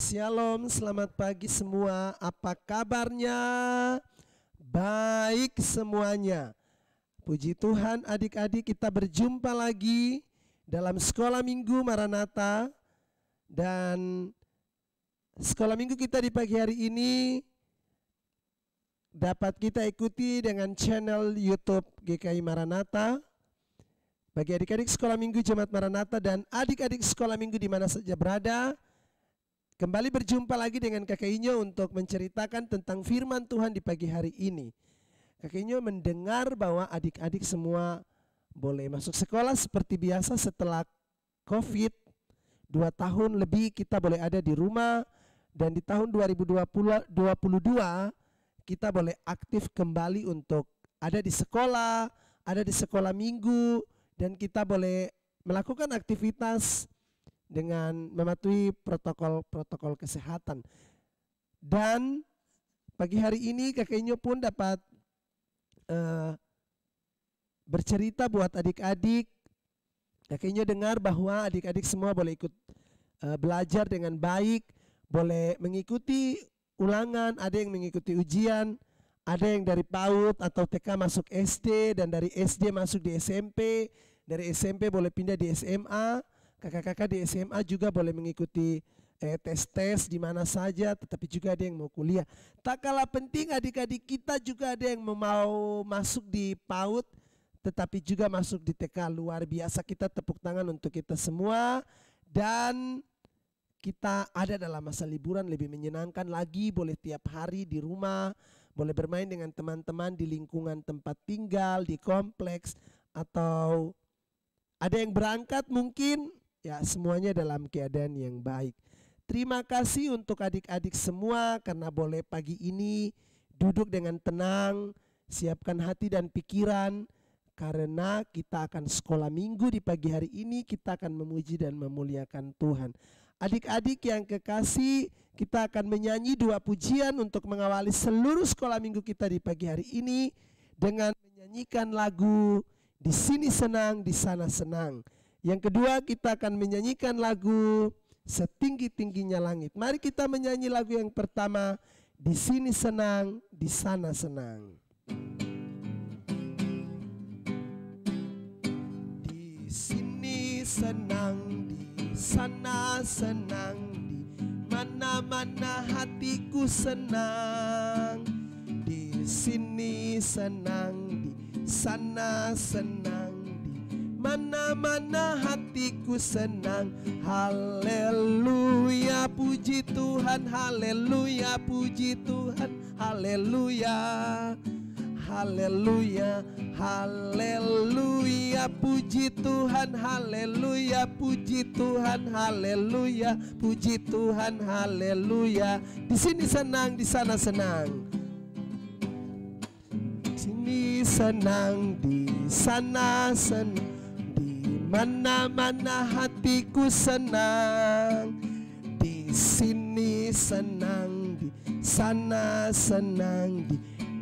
Shalom, selamat pagi semua. Apa kabarnya? Baik semuanya. Puji Tuhan, adik-adik, kita berjumpa lagi dalam sekolah minggu Maranatha. Dan sekolah minggu kita di pagi hari ini dapat kita ikuti dengan channel YouTube GKI Maranatha. Bagi adik-adik sekolah minggu Jemaat Maranatha dan adik-adik sekolah minggu di mana saja berada, kembali berjumpa lagi dengan Kakak Inyo untuk menceritakan tentang firman Tuhan di pagi hari ini. Kakak Inyo mendengar bahwa adik-adik semua boleh masuk sekolah seperti biasa setelah COVID. 2 tahun lebih kita boleh ada di rumah, dan di tahun 2022 kita boleh aktif kembali untuk ada di sekolah minggu, dan kita boleh melakukan aktivitas dengan mematuhi protokol kesehatan. Dan pagi hari ini Kakak Inyo pun dapat bercerita buat adik-adik. Kakak Inyo dengar bahwa adik-adik semua boleh ikut belajar dengan baik, boleh mengikuti ulangan, ada yang mengikuti ujian, ada yang dari PAUD atau TK masuk SD, dan dari SD masuk di SMP, dari SMP boleh pindah di SMA. Kakak-kakak di SMA juga boleh mengikuti tes-tes di mana saja, tetapi juga ada yang mau kuliah. Tak kalah penting, adik-adik kita juga ada yang mau masuk di PAUD, tetapi juga masuk di TK. Luar biasa, kita tepuk tangan untuk kita semua. Dan kita ada dalam masa liburan, lebih menyenangkan lagi, boleh tiap hari di rumah, boleh bermain dengan teman-teman di lingkungan tempat tinggal, di kompleks, atau ada yang berangkat mungkin. Ya, semuanya dalam keadaan yang baik. Terima kasih untuk adik-adik semua karena boleh pagi ini duduk dengan tenang, siapkan hati dan pikiran, karena kita akan sekolah minggu di pagi hari ini. Kita akan memuji dan memuliakan Tuhan. Adik-adik yang kekasih, kita akan menyanyi 2 pujian untuk mengawali seluruh sekolah minggu kita di pagi hari ini dengan menyanyikan lagu Di Sini Senang, di Sana Senang. Yang kedua, kita akan menyanyikan lagu Setinggi-tingginya Langit. Mari kita menyanyi lagu yang pertama, Di Sini Senang, di Sana Senang. Di sini senang, di sana senang, di mana-mana hatiku senang. Di sini senang, di sana senang, mana-mana hatiku senang. Haleluya, puji Tuhan, haleluya, puji Tuhan, haleluya, haleluya, haleluya, puji Tuhan, haleluya, puji Tuhan, haleluya, puji Tuhan, haleluya. Di sini senang, di sana senang. Di sini senang, di sana senang, mana-mana hatiku senang. Di sini senang, di sana senang, di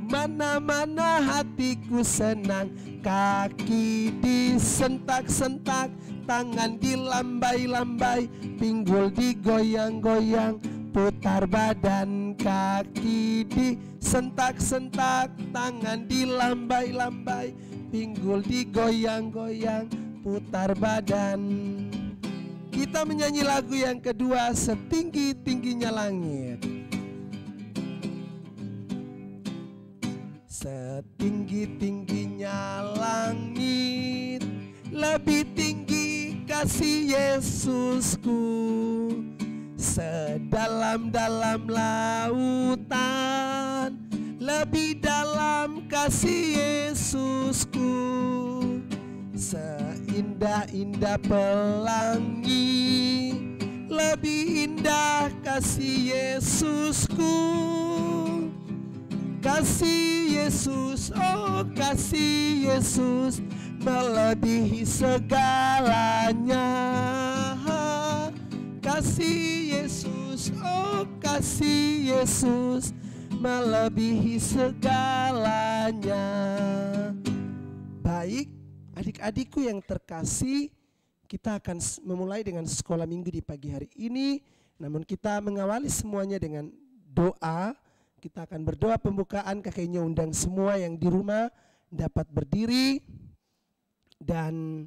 mana-mana hatiku senang. Kaki disentak-sentak, tangan dilambai-lambai, pinggul digoyang-goyang, putar badan. Kaki disentak-sentak, tangan dilambai-lambai, pinggul digoyang-goyang, putar badan. Kita menyanyi lagu yang kedua, Setinggi-tingginya Langit. Setinggi-tingginya langit, lebih tinggi kasih Yesusku. Sedalam-dalam lautan, lebih dalam kasih Yesusku. Seindah-indah pelangi, lebih indah kasih Yesusku. Kasih Yesus, oh kasih Yesus, melebihi segalanya. Kasih Yesus, oh kasih Yesus, melebihi segalanya. Baik, adik-adikku yang terkasih, kita akan memulai dengan sekolah minggu di pagi hari ini Namun kita mengawali semuanya dengan doa. Kita akan berdoa pembukaan, kakeknya undang semua yang di rumah dapat berdiri. Dan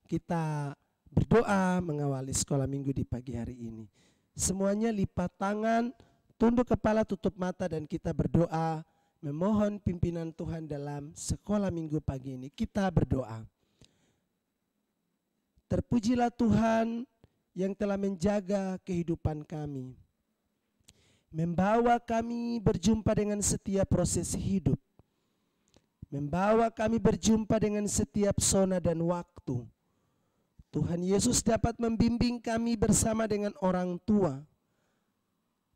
kita berdoa mengawali sekolah minggu di pagi hari ini. Semuanya lipat tangan, tunduk kepala, tutup mata, dan kita berdoa memohon pimpinan Tuhan dalam sekolah minggu pagi ini. Kita berdoa. Terpujilah Tuhan yang telah menjaga kehidupan kami, membawa kami berjumpa dengan setiap proses hidup, membawa kami berjumpa dengan setiap zona dan waktu. Tuhan Yesus dapat membimbing kami bersama dengan orang tua,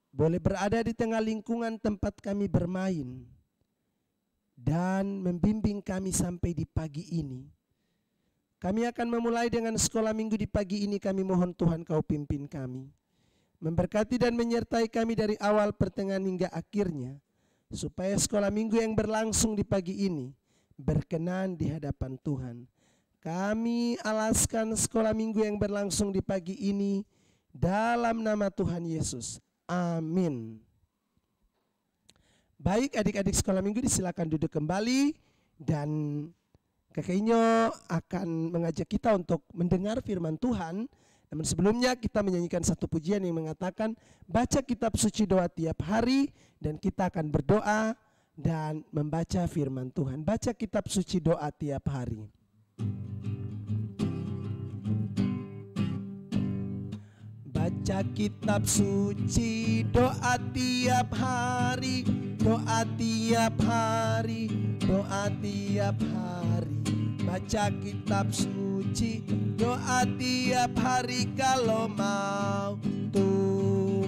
boleh berada di tengah lingkungan tempat kami bermain, dan membimbing kami sampai di pagi ini. Kami akan memulai dengan sekolah minggu di pagi ini. Kami mohon Tuhan Kau pimpin kami, memberkati dan menyertai kami dari awal, pertengahan hingga akhirnya, supaya sekolah minggu yang berlangsung di pagi ini berkenan di hadapan Tuhan. Kami alaskan sekolah minggu yang berlangsung di pagi ini dalam nama Tuhan Yesus. Amin. Baik, adik-adik sekolah minggu disilakan duduk kembali, dan kakeknya akan mengajak kita untuk mendengar firman Tuhan. Namun sebelumnya kita menyanyikan satu pujian yang mengatakan baca kitab suci doa tiap hari, dan kita akan berdoa dan membaca firman Tuhan. Baca kitab suci doa tiap hari. Baca kitab suci doa tiap hari, doa tiap hari, doa tiap hari. Baca kitab suci doa tiap hari kalau mau tumbuh,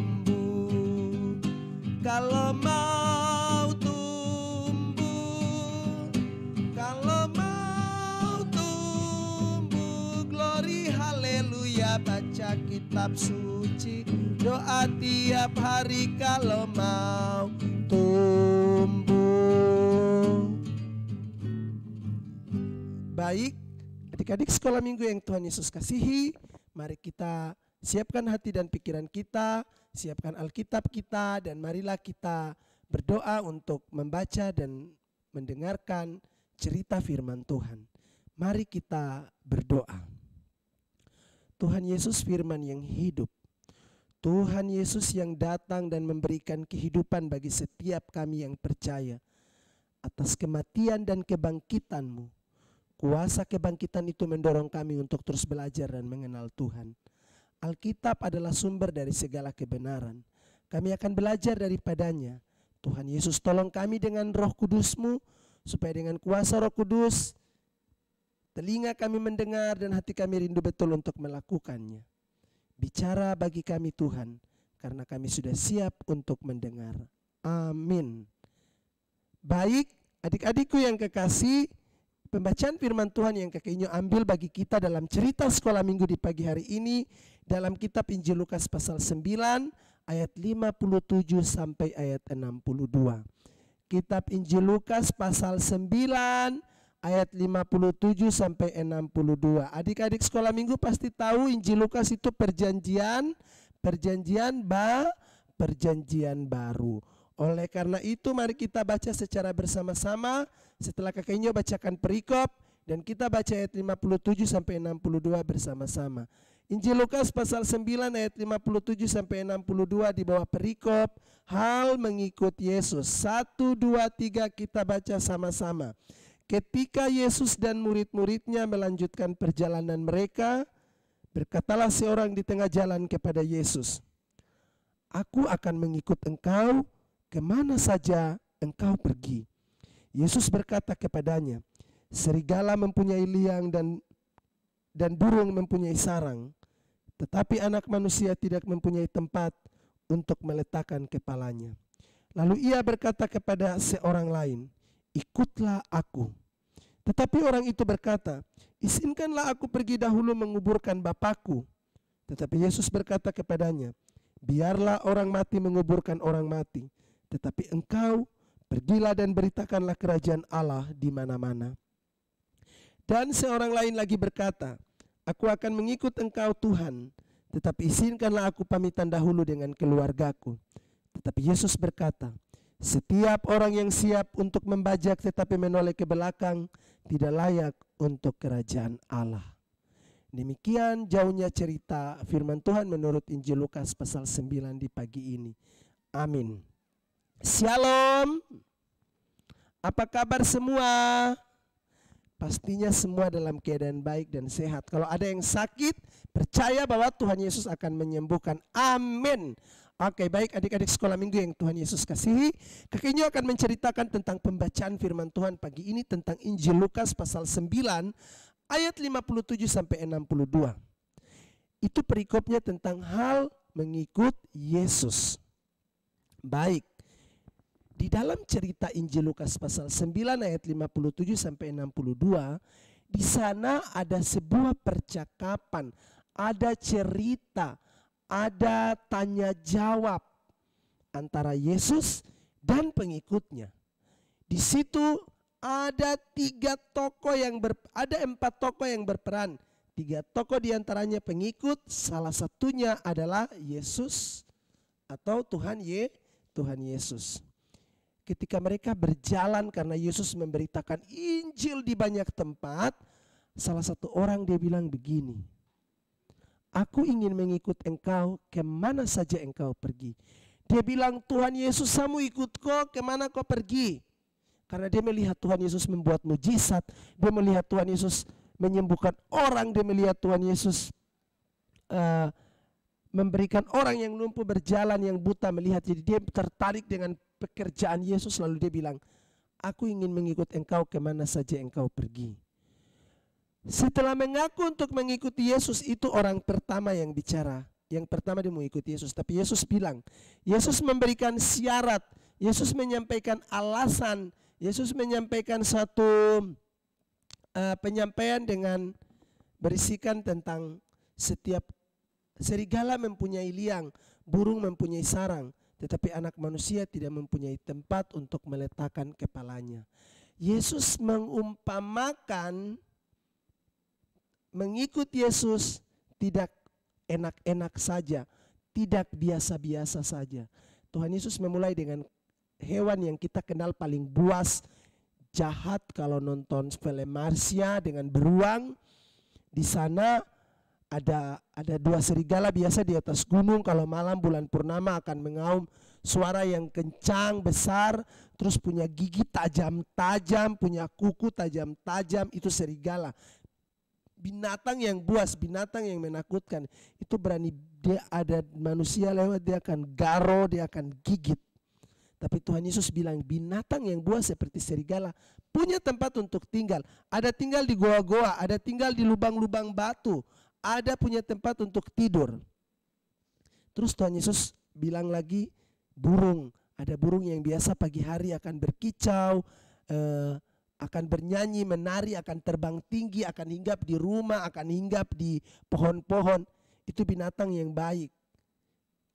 kalau mau tumbuh, kalau mau tumbuh. Glory haleluya. Baca kitab suci doa tiap hari kalau mau tumbuh. Baik, adik-adik sekolah minggu yang Tuhan Yesus kasihi, mari kita siapkan hati dan pikiran kita, siapkan Alkitab kita, dan marilah kita berdoa untuk membaca dan mendengarkan cerita firman Tuhan. Mari kita berdoa. Tuhan Yesus firman yang hidup, Tuhan Yesus yang datang dan memberikan kehidupan bagi setiap kami yang percaya. Atas kematian dan kebangkitan-Mu, kuasa kebangkitan itu mendorong kami untuk terus belajar dan mengenal Tuhan. Alkitab adalah sumber dari segala kebenaran. Kami akan belajar daripadanya. Tuhan Yesus, tolong kami dengan Roh Kudus-Mu, supaya dengan kuasa Roh Kudus, telinga kami mendengar dan hati kami rindu betul untuk melakukannya. Bicara bagi kami Tuhan, karena kami sudah siap untuk mendengar. Amin. Baik, adik-adikku yang kekasih, pembacaan firman Tuhan yang kakeknya ambil bagi kita dalam cerita sekolah minggu di pagi hari ini dalam kitab Injil Lukas pasal 9 ayat 57 sampai ayat 62. Kitab Injil Lukas pasal 9 ayat 57 sampai 62. Adik-adik sekolah minggu pasti tahu Injil Lukas itu perjanjian baru. Oleh karena itu mari kita baca secara bersama-sama setelah kakeknya bacakan perikop, dan kita baca ayat 57 sampai 62 bersama-sama. Injil Lukas pasal 9 ayat 57 sampai 62 di bawah perikop hal mengikut Yesus. 1, 2, 3 kita baca sama-sama. Ketika Yesus dan murid-muridnya melanjutkan perjalanan mereka, berkatalah seorang di tengah jalan kepada Yesus, "Aku akan mengikut engkau kemana saja engkau pergi." Yesus berkata kepadanya, "Serigala mempunyai liang dan burung mempunyai sarang, tetapi anak manusia tidak mempunyai tempat untuk meletakkan kepalanya." Lalu ia berkata kepada seorang lain, "Ikutlah aku." Tetapi orang itu berkata, "Izinkanlah aku pergi dahulu menguburkan Bapakku." Tetapi Yesus berkata kepadanya, "Biarlah orang mati menguburkan orang mati, tetapi engkau pergilah dan beritakanlah kerajaan Allah di mana-mana." Dan seorang lain lagi berkata, "Aku akan mengikut engkau Tuhan, Tetapi izinkanlah aku pamitan dahulu dengan keluargaku. Tetapi Yesus berkata, setiap orang yang siap untuk membajak tetapi menoleh ke belakang tidak layak untuk kerajaan Allah. Demikian jauhnya cerita firman Tuhan menurut Injil Lukas pasal 9 di pagi ini. Amin. Shalom. Apa kabar semua? Pastinya semua dalam keadaan baik dan sehat. Kalau ada yang sakit, percaya bahwa Tuhan Yesus akan menyembuhkan. Amin. Oke, baik adik-adik sekolah minggu yang Tuhan Yesus kasihi, kakeknya akan menceritakan tentang pembacaan firman Tuhan pagi ini tentang Injil Lukas pasal 9 ayat 57 sampai 62. Itu perikopnya tentang hal mengikut Yesus. Baik. Di dalam cerita Injil Lukas pasal 9 ayat 57 sampai 62, di sana ada sebuah percakapan, ada cerita, ada tanya jawab antara Yesus dan pengikutnya. Di situ ada empat tokoh yang berperan. 3 tokoh diantaranya pengikut, salah satunya adalah Yesus atau Tuhan Yesus. Ketika mereka berjalan karena Yesus memberitakan Injil di banyak tempat, salah satu orang dia bilang begini, aku ingin mengikut engkau kemana saja engkau pergi. Dia bilang, Tuhan Yesus, kamu ikut kau kemana kau pergi. Karena dia melihat Tuhan Yesus membuat mujizat, dia melihat Tuhan Yesus menyembuhkan orang, dia melihat Tuhan Yesus memberikan orang yang lumpuh berjalan, yang buta melihat. Jadi dia tertarik dengan pekerjaan Yesus, lalu dia bilang, aku ingin mengikut engkau kemana saja engkau pergi. Setelah mengaku untuk mengikuti Yesus, itu orang pertama yang bicara. Yang pertama dia mau ikut Yesus, tapi Yesus bilang, Yesus memberikan syarat, Yesus menyampaikan alasan, Yesus menyampaikan satu penyampaian dengan berisikan tentang setiap serigala mempunyai liang, burung mempunyai sarang, tetapi anak manusia tidak mempunyai tempat untuk meletakkan kepalanya. Yesus mengumpamakan mengikut Yesus tidak enak-enak saja, tidak biasa-biasa saja. Tuhan Yesus memulai dengan hewan yang kita kenal paling buas, jahat kalau nonton film Marsha dengan beruang. Di sana ada 2 serigala biasa di atas gunung, kalau malam bulan purnama akan mengaum suara yang kencang, besar, terus punya gigi tajam-tajam, punya kuku tajam-tajam, itu serigala. Binatang yang buas, binatang yang menakutkan. Itu berani, dia ada manusia lewat, dia akan garo, dia akan gigit. Tapi Tuhan Yesus bilang, binatang yang buas seperti serigala punya tempat untuk tinggal. Ada tinggal di goa-goa, ada tinggal di lubang-lubang batu, ada punya tempat untuk tidur. Terus Tuhan Yesus bilang lagi, burung. Ada burung yang biasa pagi hari akan berkicau, akan bernyanyi, menari, akan terbang tinggi, akan hinggap di rumah, akan hinggap di pohon-pohon. Itu binatang yang baik.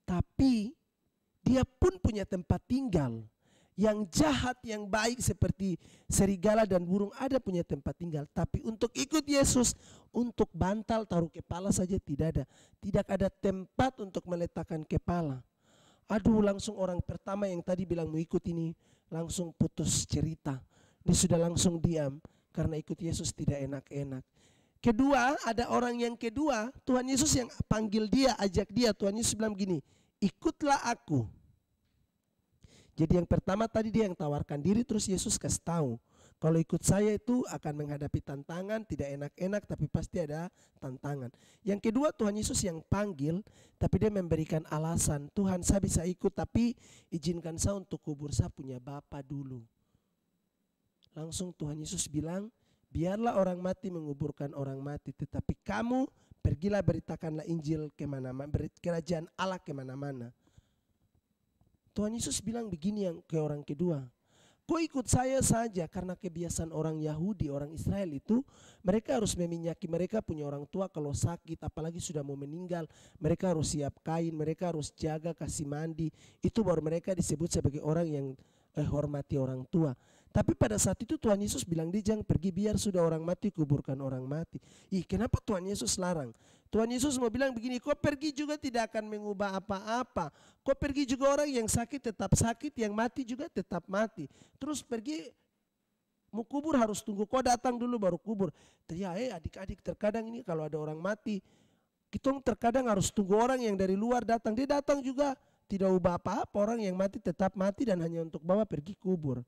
Tapi dia pun punya tempat tinggal. Yang jahat, yang baik seperti serigala dan burung ada punya tempat tinggal. Tapi untuk ikut Yesus, untuk bantal taruh kepala saja tidak ada. Tidak ada tempat untuk meletakkan kepala. Aduh, langsung orang pertama yang tadi bilang mau ikut ini langsung putus cerita. Dia sudah langsung diam karena ikut Yesus tidak enak-enak. Kedua, ada orang yang kedua, Tuhan Yesus yang panggil dia, ajak dia. Tuhan Yesus bilang begini, ikutlah aku. Jadi yang pertama tadi dia yang tawarkan diri, terus Yesus kasih tahu, kalau ikut saya itu akan menghadapi tantangan, tidak enak-enak, tapi pasti ada tantangan. Yang kedua Tuhan Yesus yang panggil, tapi dia memberikan alasan, Tuhan saya bisa ikut tapi izinkan saya untuk kubur saya punya Bapa dulu. Langsung Tuhan Yesus bilang, biarlah orang mati menguburkan orang mati, tetapi kamu pergilah beritakanlah Injil kemana-mana, kerajaan Allah kemana-mana. Tuhan Yesus bilang begini yang ke orang kedua, kau ikut saya saja karena kebiasaan orang Yahudi, orang Israel itu mereka harus meminyaki, mereka punya orang tua kalau sakit apalagi sudah mau meninggal, mereka harus siap kain, mereka harus jaga, kasih mandi, itu baru mereka disebut sebagai orang yang hormati orang tua. Tapi pada saat itu Tuhan Yesus bilang dia jangan pergi, biar sudah orang mati kuburkan orang mati. Kenapa Tuhan Yesus larang? Tuhan Yesus mau bilang begini, kau pergi juga tidak akan mengubah apa-apa. Kau pergi juga orang yang sakit tetap sakit, yang mati juga tetap mati. Terus pergi mau kubur harus tunggu kau datang dulu baru kubur. Adik-adik, terkadang ini kalau ada orang mati, kita terkadang harus tunggu orang yang dari luar datang. Dia datang juga tidak ubah apa-apa, orang yang mati tetap mati dan hanya untuk bawa pergi kubur.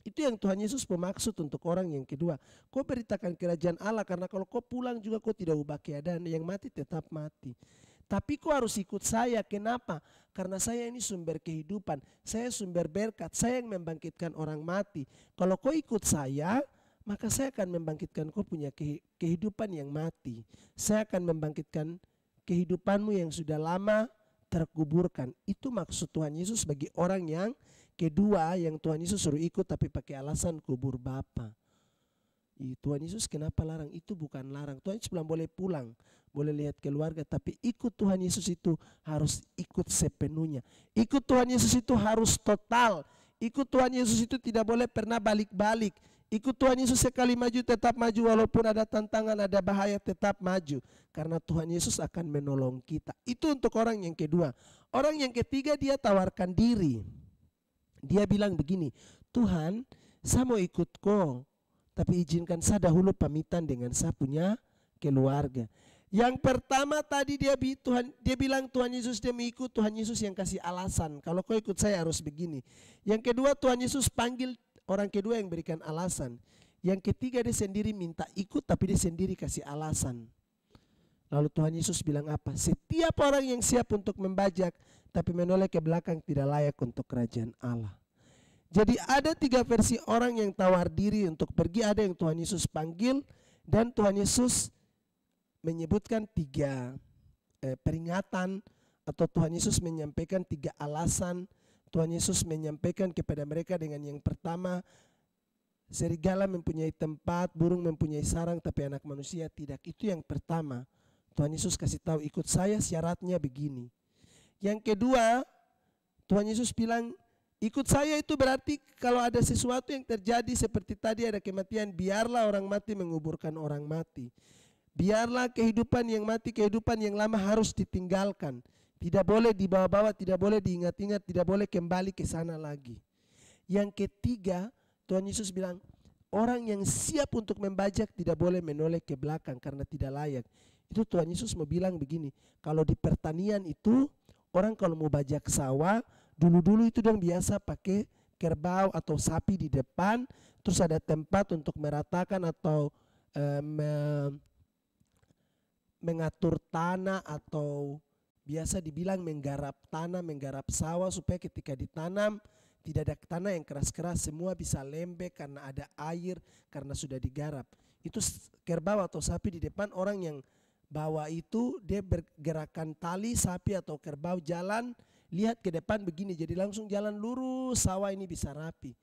Itu yang Tuhan Yesus bermaksud untuk orang yang kedua. Kau beritakan kerajaan Allah, karena kalau kau pulang juga kau tidak ubah keadaan, yang mati tetap mati. Tapi kau harus ikut saya. Kenapa? Karena saya ini sumber kehidupan, saya sumber berkat, saya yang membangkitkan orang mati. Kalau kau ikut saya, maka saya akan membangkitkan kau punya kehidupan yang mati. Saya akan membangkitkan kehidupanmu yang sudah lama terkuburkan. Itu maksud Tuhan Yesus bagi orang yang kedua, yang Tuhan Yesus suruh ikut tapi pakai alasan kubur Bapa. Tuhan Yesus kenapa larang? Itu bukan larang. Tuhan Yesus bilang boleh pulang, boleh lihat keluarga, tapi ikut Tuhan Yesus itu harus ikut sepenuhnya. Ikut Tuhan Yesus itu harus total. Ikut Tuhan Yesus itu tidak boleh pernah balik-balik. Ikut Tuhan Yesus sekali maju tetap maju, walaupun ada tantangan, ada bahaya tetap maju. Karena Tuhan Yesus akan menolong kita. Itu untuk orang yang kedua. Orang yang ketiga dia tawarkan diri. Dia bilang begini, Tuhan saya mau ikut kau, tapi izinkan saya dahulu pamitan dengan saya punya keluarga. Yang pertama tadi dia bilang Tuhan Yesus dia mau ikut, Tuhan Yesus yang kasih alasan. Kalau kau ikut saya harus begini. Yang kedua Tuhan Yesus panggil orang kedua yang berikan alasan. Yang ketiga dia sendiri minta ikut tapi dia sendiri kasih alasan. Lalu Tuhan Yesus bilang apa? Setiap orang yang siap untuk membajak tapi menoleh ke belakang tidak layak untuk kerajaan Allah. Jadi ada 3 versi orang yang tawar diri untuk pergi. Ada yang Tuhan Yesus panggil, dan Tuhan Yesus menyebutkan 3 peringatan, atau Tuhan Yesus menyampaikan 3 alasan. Tuhan Yesus menyampaikan kepada mereka dengan yang pertama, serigala mempunyai tempat, burung mempunyai sarang, tapi anak manusia tidak. Itu yang pertama. Tuhan Yesus kasih tahu, ikut saya syaratnya begini. Yang kedua, Tuhan Yesus bilang, ikut saya itu berarti kalau ada sesuatu yang terjadi seperti tadi ada kematian, biarlah orang mati menguburkan orang mati. Biarlah kehidupan yang mati, kehidupan yang lama harus ditinggalkan. Tidak boleh dibawa-bawa, tidak boleh diingat-ingat, tidak boleh kembali ke sana lagi. Yang ketiga, Tuhan Yesus bilang, orang yang siap untuk membajak tidak boleh menoleh ke belakang karena tidak layak. Itu Tuhan Yesus mau bilang begini, kalau di pertanian itu, orang kalau mau bajak sawah, dulu-dulu itu dong biasa pakai kerbau atau sapi di depan, terus ada tempat untuk meratakan atau mengatur tanah, atau biasa dibilang menggarap tanah, menggarap sawah supaya ketika ditanam tidak ada tanah yang keras-keras, semua bisa lembek karena ada air, karena sudah digarap. Itu kerbau atau sapi di depan, orang yang bawa itu dia bergerakan tali sapi atau kerbau jalan, lihat ke depan begini, jadi langsung jalan lurus, sawah ini bisa rapi.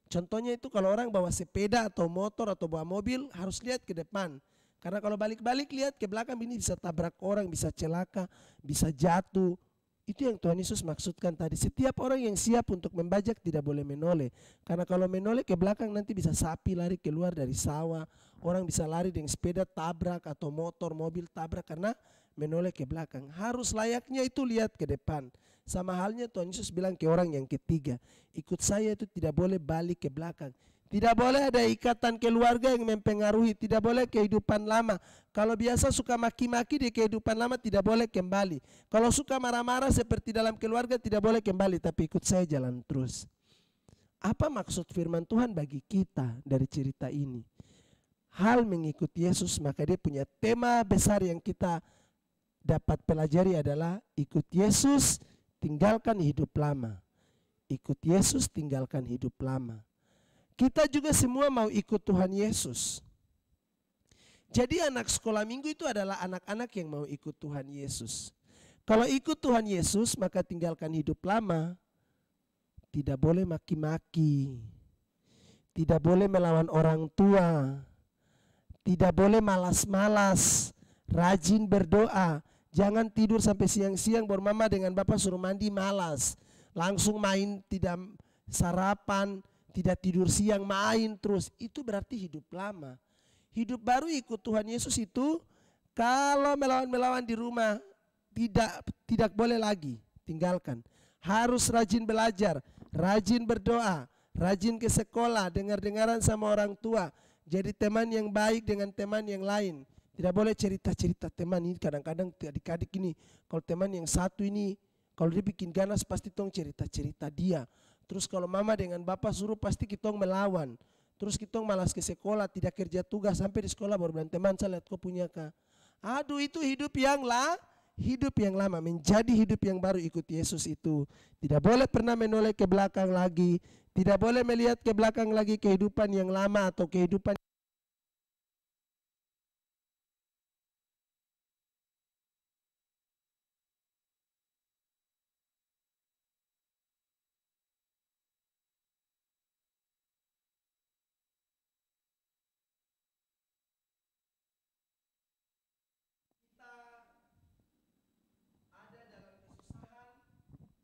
Contohnya itu kalau orang bawa sepeda atau motor atau bawa mobil harus lihat ke depan. Karena kalau balik-balik lihat ke belakang ini bisa tabrak orang, bisa celaka, bisa jatuh. Itu yang Tuhan Yesus maksudkan tadi. Setiap orang yang siap untuk membajak tidak boleh menoleh. Karena kalau menoleh ke belakang nanti bisa sapi lari keluar dari sawah. Orang bisa lari dengan sepeda tabrak atau motor, mobil tabrak karena menoleh ke belakang. Harus layaknya itu lihat ke depan. Sama halnya Tuhan Yesus bilang ke orang yang ketiga, ikut saya itu tidak boleh balik ke belakang. Tidak boleh ada ikatan keluarga yang mempengaruhi, tidak boleh kehidupan lama. Kalau biasa suka maki-maki di kehidupan lama tidak boleh kembali. Kalau suka marah-marah seperti dalam keluarga tidak boleh kembali, tapi ikut saya jalan terus. Apa maksud firman Tuhan bagi kita dari cerita ini? Hal mengikuti Yesus, maka dia punya tema besar yang kita dapat pelajari adalah ikut Yesus, tinggalkan hidup lama. Ikut Yesus, tinggalkan hidup lama. Kita juga semua mau ikut Tuhan Yesus. Jadi anak sekolah minggu itu adalah anak-anak yang mau ikut Tuhan Yesus. Kalau ikut Tuhan Yesus maka tinggalkan hidup lama. Tidak boleh maki-maki. Tidak boleh melawan orang tua. Tidak boleh malas-malas. Rajin berdoa. Jangan tidur sampai siang-siang baru mama dengan bapak suruh mandi malas. Langsung main, sarapan, tidak tidur siang, main terus. Itu berarti hidup lama. Hidup baru ikut Tuhan Yesus itu kalau melawan-melawan di rumah tidak boleh lagi, tinggalkan. Harus rajin belajar, rajin berdoa, rajin ke sekolah, dengar-dengaran sama orang tua. Jadi teman yang baik dengan teman yang lain. Tidak boleh cerita-cerita teman ini. Kadang-kadang adik-adik ini, kalau teman yang satu ini, kalau dia bikin ganas pasti tong cerita-cerita dia. Terus kalau mama dengan bapak suruh pasti kitong melawan. Terus kitong malas ke sekolah, tidak kerja tugas, sampai di sekolah baru bilang, teman saya lihat kau punya kah. Aduh, itu hidup yang lama. Menjadi hidup yang baru ikut Yesus itu tidak boleh pernah menoleh ke belakang lagi. Tidak boleh melihat ke belakang lagi kehidupan yang lama atau kehidupan ada dalam kesusahan.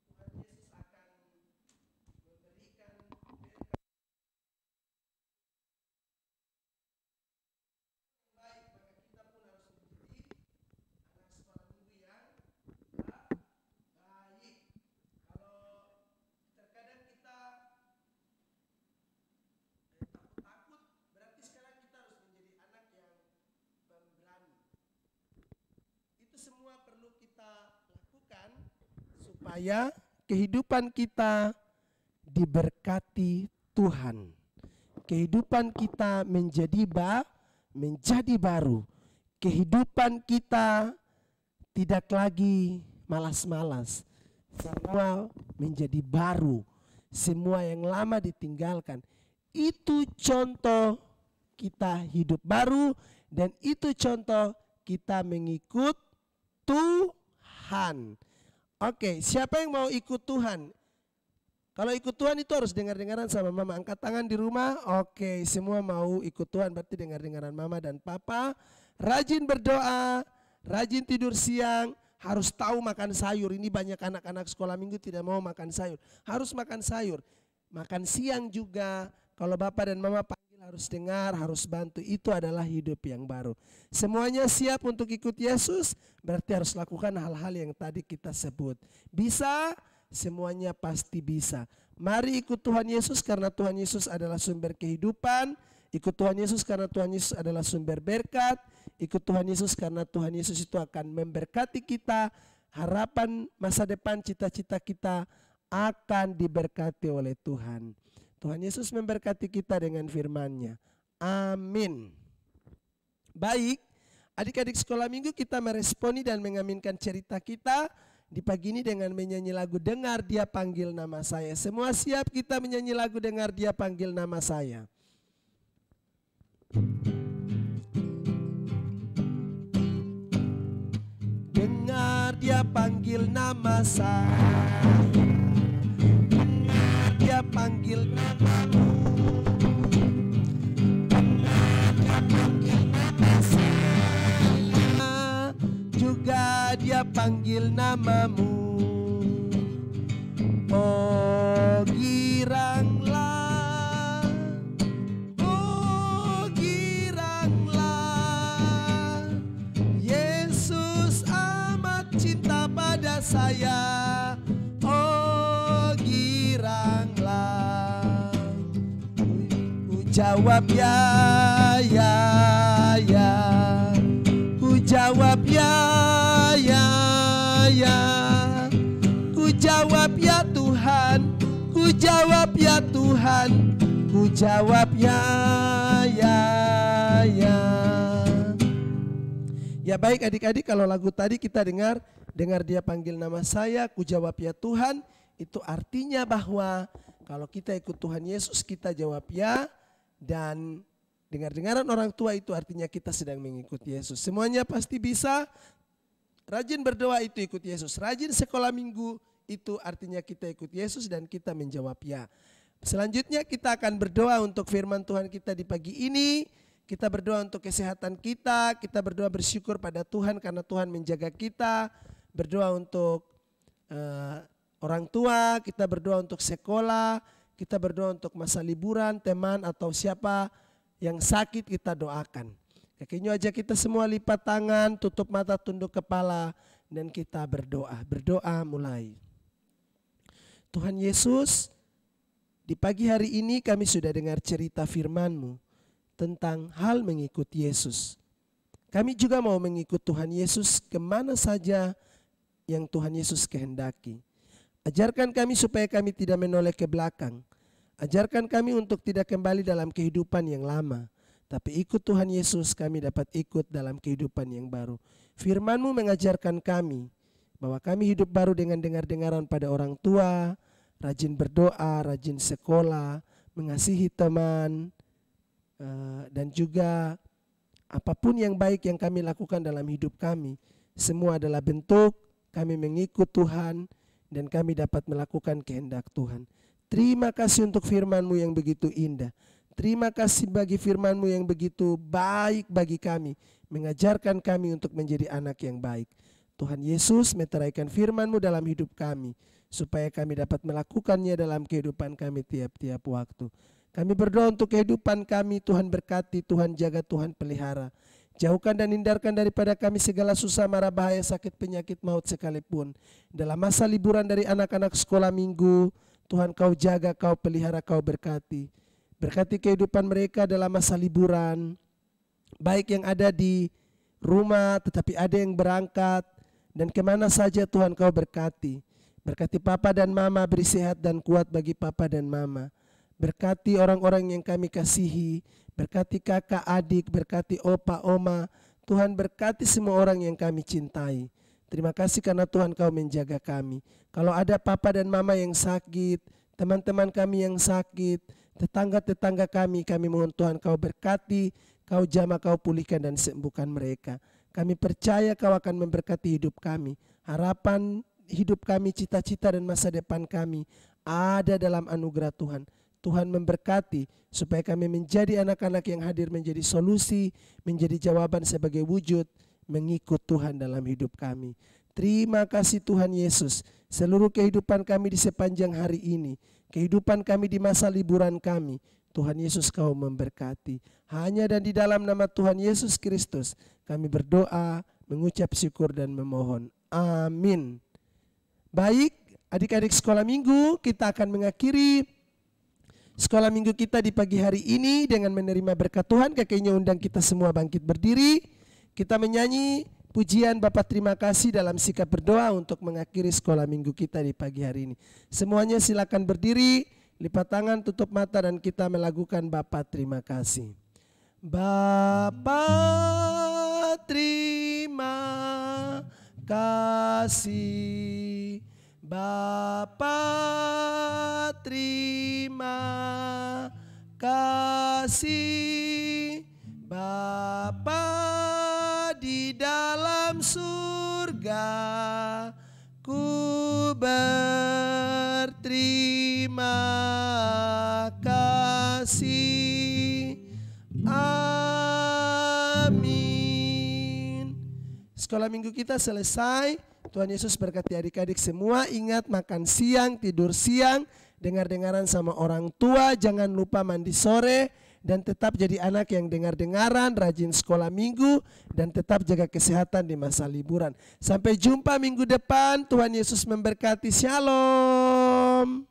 Tuhan Yesus akan memberikan berkat yang baik. Maka kita pun harus menjadi anak sekolah minggu yang baik. Kalau terkadang kita takut-takut, berarti sekarang kita harus menjadi anak yang pemberani. Itu semua perlu kita lakukan supaya kehidupan kita diberkati Tuhan. Kehidupan kita menjadi baru. Kehidupan kita tidak lagi malas-malas. Semua menjadi baru. Semua yang lama ditinggalkan. Itu contoh kita hidup baru, dan itu contoh kita mengikut Tuhan. Oke, siapa yang mau ikut Tuhan? Kalau ikut Tuhan itu harus dengar-dengaran sama mama. Angkat tangan di rumah. Oke, semua mau ikut Tuhan, berarti dengar-dengaran mama dan papa. Rajin berdoa, rajin tidur siang, harus tahu makan sayur. Ini banyak anak-anak sekolah minggu tidak mau makan sayur. Harus makan sayur. Makan siang juga. Kalau bapak dan mama panggil harus dengar, harus bantu. Itu adalah hidup yang baru. Semuanya siap untuk ikut Yesus, berarti harus lakukan hal-hal yang tadi kita sebut. Bisa? Semuanya pasti bisa. Mari ikut Tuhan Yesus karena Tuhan Yesus adalah sumber kehidupan. Ikut Tuhan Yesus karena Tuhan Yesus adalah sumber berkat. Ikut Tuhan Yesus karena Tuhan Yesus itu akan memberkati kita. Harapan masa depan, cita-cita kita akan diberkati oleh Tuhan. Tuhan Yesus memberkati kita dengan firman-Nya. Amin. Baik, adik-adik sekolah minggu, kita meresponi dan mengaminkan cerita kita di pagi ini dengan menyanyi lagu Dengar Dia Panggil Nama Saya. Semua siap kita menyanyi lagu Dengar Dia Panggil Nama Saya. Dengar Dia panggil nama saya, dengar Dia panggil namamu, dengar Dia panggil nama saya, juga Dia panggil namamu. Oh giranglah, oh giranglah, Yesus amat cinta pada saya. Oh giranglah, ku jawab ya, ya, ya. Ku jawab ya, ya, ya. Ku jawab ya Tuhan, ku jawab ya Tuhan, ku jawab ya, ya, ya. Ya baik adik-adik, kalau lagu tadi kita dengar Dia panggil nama saya, ku jawab ya Tuhan. Itu artinya bahwa kalau kita ikut Tuhan Yesus, kita jawab ya. Dan dengar-dengaran orang tua itu artinya kita sedang mengikuti Yesus. Semuanya pasti bisa. Rajin berdoa itu ikut Yesus. Rajin sekolah minggu itu artinya kita ikut Yesus dan kita menjawab ya. Selanjutnya kita akan berdoa untuk firman Tuhan kita di pagi ini. Kita berdoa untuk kesehatan kita. Kita berdoa bersyukur pada Tuhan karena Tuhan menjaga kita. Berdoa untuk orang tua, kita berdoa untuk sekolah. kita berdoa untuk masa liburan, teman atau siapa yang sakit kita doakan. Kakinya aja kita semua lipat tangan, tutup mata, tunduk kepala, dan kita berdoa. Berdoa mulai. Tuhan Yesus, di pagi hari ini kami sudah dengar cerita firman-Mu tentang hal mengikut Yesus. Kami juga mau mengikut Tuhan Yesus kemana saja yang Tuhan Yesus kehendaki. Ajarkan kami supaya kami tidak menoleh ke belakang. Ajarkan kami untuk tidak kembali dalam kehidupan yang lama. Tapi ikut Tuhan Yesus kami dapat ikut dalam kehidupan yang baru. Firman-Mu mengajarkan kami bahwa kami hidup baru dengan dengar-dengaran pada orang tua, rajin berdoa, rajin sekolah, mengasihi teman, dan juga apapun yang baik yang kami lakukan dalam hidup kami. Semua adalah bentuk kami mengikut Tuhan dan kami dapat melakukan kehendak Tuhan. Terima kasih untuk firman-Mu yang begitu indah. Terima kasih bagi firman-Mu yang begitu baik bagi kami. Mengajarkan kami untuk menjadi anak yang baik. Tuhan Yesus meteraikan firman-Mu dalam hidup kami. Supaya kami dapat melakukannya dalam kehidupan kami tiap-tiap waktu. Kami berdoa untuk kehidupan kami. Tuhan berkati, Tuhan jaga, Tuhan pelihara. Jauhkan dan hindarkan daripada kami segala susah, mara, bahaya, sakit, penyakit, maut sekalipun. Dalam masa liburan dari anak-anak sekolah minggu, Tuhan Kau jaga, Kau pelihara, Kau berkati. Berkati kehidupan mereka dalam masa liburan. Baik yang ada di rumah, tetapi ada yang berangkat. Dan kemana saja Tuhan Kau berkati. Berkati papa dan mama, beri sehat dan kuat bagi papa dan mama. Berkati orang-orang yang kami kasihi. Berkati kakak, adik, berkati opa, oma. Tuhan berkati semua orang yang kami cintai. Terima kasih karena Tuhan Kau menjaga kami. Kalau ada papa dan mama yang sakit, teman-teman kami yang sakit, tetangga-tetangga kami mohon Tuhan Kau berkati, Kau jamah, Kau pulihkan dan sembuhkan mereka. Kami percaya Kau akan memberkati hidup kami. Harapan hidup kami, cita-cita dan masa depan kami ada dalam anugerah Tuhan. Tuhan memberkati supaya kami menjadi anak-anak yang hadir menjadi solusi, menjadi jawaban sebagai wujud mengikut Tuhan dalam hidup kami. Terima kasih Tuhan Yesus. Seluruh kehidupan kami di sepanjang hari ini, kehidupan kami di masa liburan kami, Tuhan Yesus Kau memberkati. Hanya dan di dalam nama Tuhan Yesus Kristus kami berdoa, mengucap syukur dan memohon. Amin. Baik, adik-adik sekolah minggu, kita akan mengakhiri sekolah minggu kita di pagi hari ini dengan menerima berkat Tuhan. Kakeknya undang kita semua bangkit berdiri. Kita menyanyi pujian Bapa terima kasih dalam sikap berdoa untuk mengakhiri sekolah minggu kita di pagi hari ini. Semuanya silakan berdiri, lipat tangan, tutup mata dan kita melakukan Bapa terima kasih. Bapa terima kasih. Bapa terima kasih. Bapa di dalam surga, ku berterima kasih. Amin. Sekolah minggu kita selesai. Tuhan Yesus berkati adik-adik semua. Ingat makan siang, tidur siang, dengar-dengaran sama orang tua, jangan lupa mandi sore, dan tetap jadi anak yang dengar-dengaran, rajin sekolah minggu, dan tetap jaga kesehatan di masa liburan. Sampai jumpa minggu depan. Tuhan Yesus memberkati. Shalom.